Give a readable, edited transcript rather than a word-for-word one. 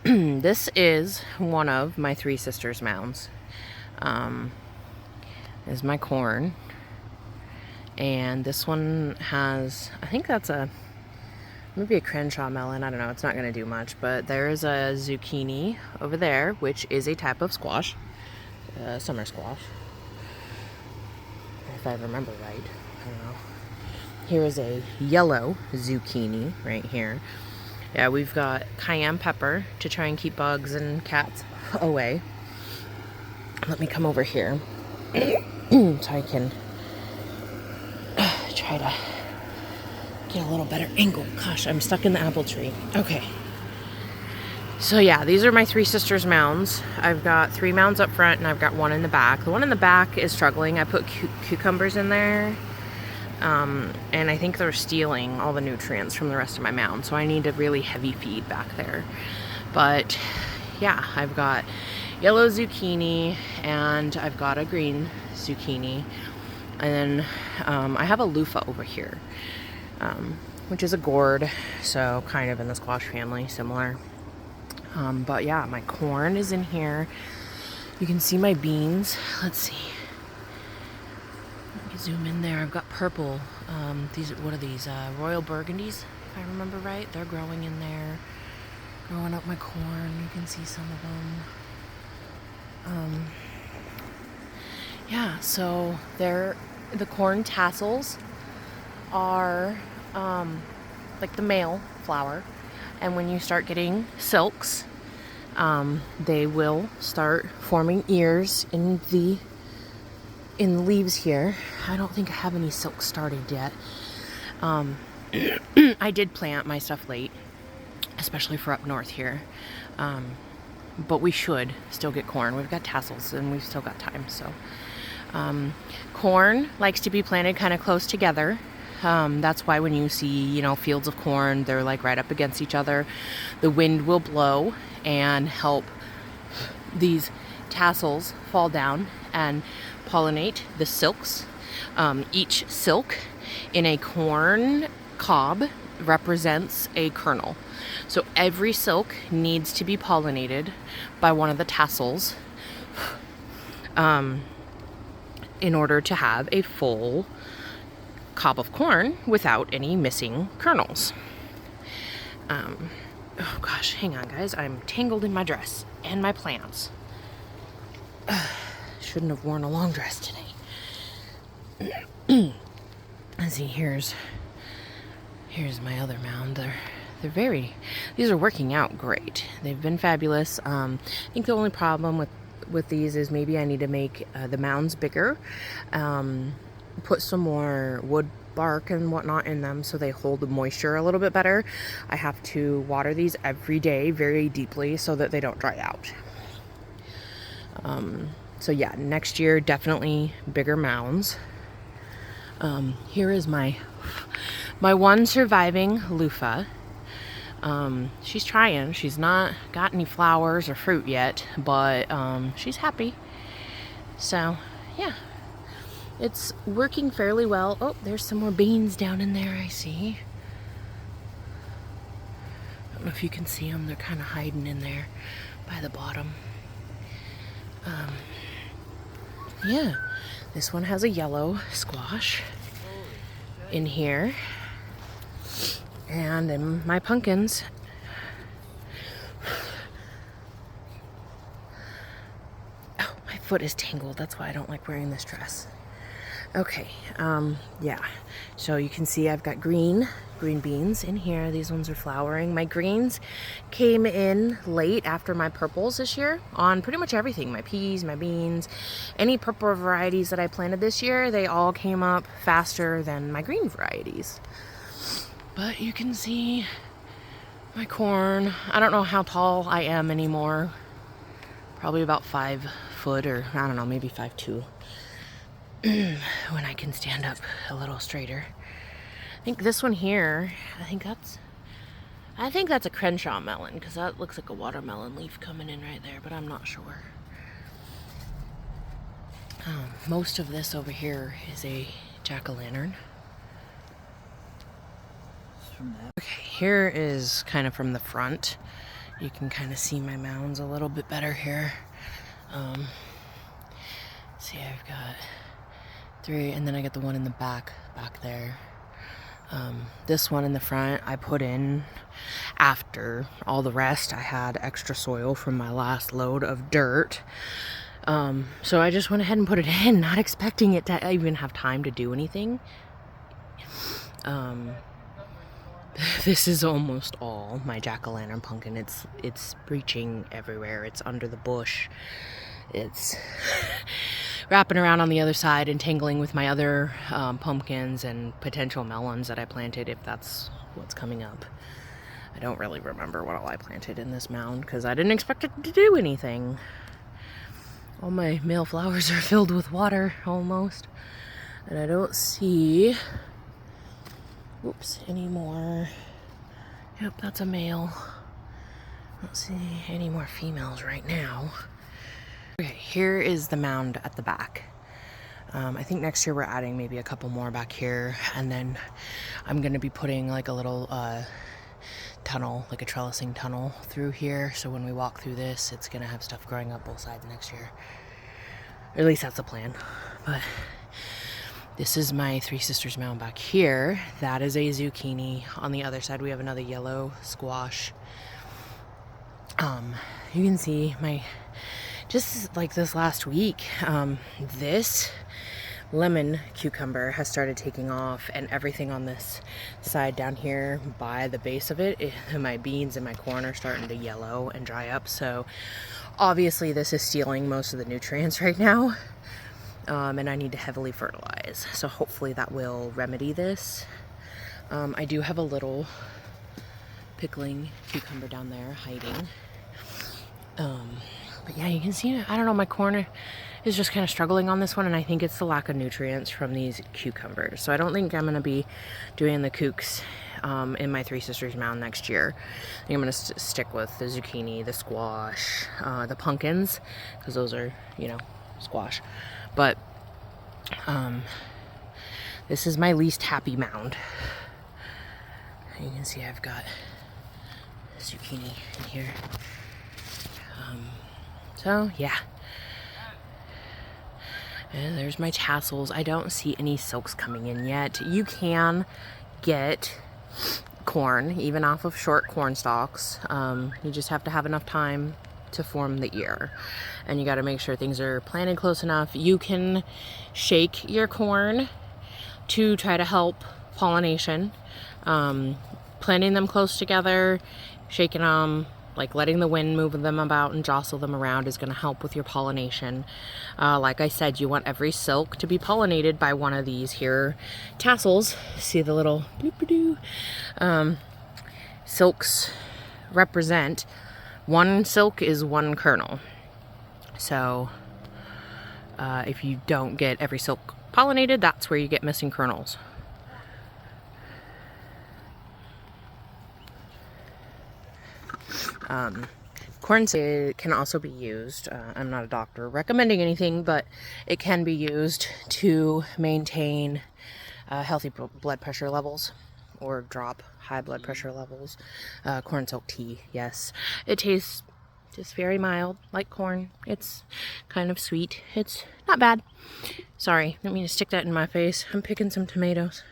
This is one of my three sisters' mounds. Is my corn. And this one has, I think that's maybe a Crenshaw melon. I don't know. It's not going to do much. But there is a zucchini over there, which is a type of squash. Summer squash. If I remember right. I don't know. Here is a yellow zucchini right here. Yeah, we've got cayenne pepper to try and keep bugs and cats away. Let me come over here so I can try to get a little better angle. Gosh, I'm stuck in the apple tree. Okay. So yeah, these are my three sisters' mounds. I've got 3 mounds up front and I've got 1 in the back. The one in the back is struggling. I put cucumbers in there. And I think they're stealing all the nutrients from the rest of my mound. So I need a really heavy feed back there. But yeah, I've got yellow zucchini and I've got a green zucchini. And then I have a loofah over here, which is a gourd. So kind of in the squash family, similar. But yeah, my corn is in here. You can see my beans. Let's see. Zoom in there. I've got purple. What are these? Royal Burgundies, if I remember right. They're growing in there. Growing up my corn. You can see some of them. Yeah, so the corn tassels are like the male flower. And when you start getting silks, they will start forming ears in the leaves here. I don't think I have any silk started yet. I did plant my stuff late, especially for up north here. But we should still get corn. We've got tassels and we've still got time. So corn likes to be planted kind of close together. That's why when you see, fields of corn, they're like right up against each other. The wind will blow and help these tassels fall down and pollinate the silks. Each silk in a corn cob represents a kernel. So every silk needs to be pollinated by one of the tassels in order to have a full cob of corn without any missing kernels. Oh gosh, hang on guys, I'm tangled in my dress and my plants. Shouldn't have worn a long dress today. Let's see, here's my other mound. These are working out great. They've been fabulous. I think the only problem with these is maybe I need to make the mounds bigger. Put some more wood bark and whatnot in them so they hold the moisture a little bit better. I have to water these every day very deeply so that they don't dry out. So yeah, next year definitely bigger mounds. Here is my one surviving loofah. She's trying. She's not got any flowers or fruit yet, but she's happy. So yeah, it's working fairly well. Oh, there's some more beans down in there, I see. I don't know if you can see them. They're kind of hiding in there by the bottom. Yeah, this one has a yellow squash in here. And in my pumpkins, oh, my foot is tangled. That's why I don't like wearing this dress. Okay, yeah, so you can see I've got green beans in here. These ones are flowering. My greens came in late after my purples this year on pretty much everything. My peas, my beans, any purple varieties that I planted this year, they all came up faster than my green varieties. But you can see my corn. I don't know how tall I am anymore. Probably about 5 foot, or I don't know, maybe 5'2". When I can stand up a little straighter. I think this one here, I think that's a Crenshaw melon, because that looks like a watermelon leaf coming in right there, but I'm not sure. Most of this over here is a jack-o'-lantern. Okay, here is kind of from the front. You can kind of see my mounds a little bit better here. See, I've got 3, and then I got the one in the back there. This one in the front I put in after all the rest. I had extra soil from my last load of dirt. So I just went ahead and put it in, not expecting it to even have time to do anything. This is almost all my jack-o'-lantern pumpkin. It's breaching everywhere. It's under the bush. It's wrapping around on the other side and tangling with my other pumpkins and potential melons that I planted, if that's what's coming up. I don't really remember what all I planted in this mound because I didn't expect it to do anything. All my male flowers are filled with water almost, and I don't see, oops, any more. Yep, that's a male. I don't see any more females right now. Okay, here is the mound at the back. I think next year we're adding maybe a couple more back here, and then I'm gonna be putting like a little tunnel, like a trellising tunnel through here, so when we walk through this, it's gonna have stuff growing up both sides next year. Or at least that's the plan. But this is my Three Sisters mound back here. That is a zucchini. On the other side we have another yellow squash. You can see my, just like this last week, this lemon cucumber has started taking off, and everything on this side down here by the base of it, my beans and my corn are starting to yellow and dry up. So obviously this is stealing most of the nutrients right now, and I need to heavily fertilize. So hopefully that will remedy this. I do have a little pickling cucumber down there hiding. But yeah, you can see, I don't know, my corn is just kind of struggling on this one, and I think it's the lack of nutrients from these cucumbers. So I don't think I'm going to be doing the kooks in my Three Sisters mound next year. I think I'm going to stick with the zucchini, the squash, the pumpkins, because those are, you know, squash. But this is my least happy mound. You can see I've got zucchini in here. So yeah, and there's my tassels. I don't see any silks coming in yet. You can get corn even off of short corn stalks. You just have to have enough time to form the ear, and you got to make sure things are planted close enough. You can shake your corn to try to help pollination. Planting them close together, shaking them, like letting the wind move them about and jostle them around is going to help with your pollination. Like I said, you want every silk to be pollinated by one of these here tassels. See the little bloop-a-doo? Silks represent, one silk is one kernel. So if you don't get every silk pollinated, that's where you get missing kernels. Corn seed can also be used, I'm not a doctor recommending anything, but it can be used to maintain healthy blood pressure levels or drop high blood pressure levels. Corn silk tea, yes. It tastes just very mild, like corn. It's kind of sweet. It's not bad. Sorry, didn't mean to stick that in my face. I'm picking some tomatoes.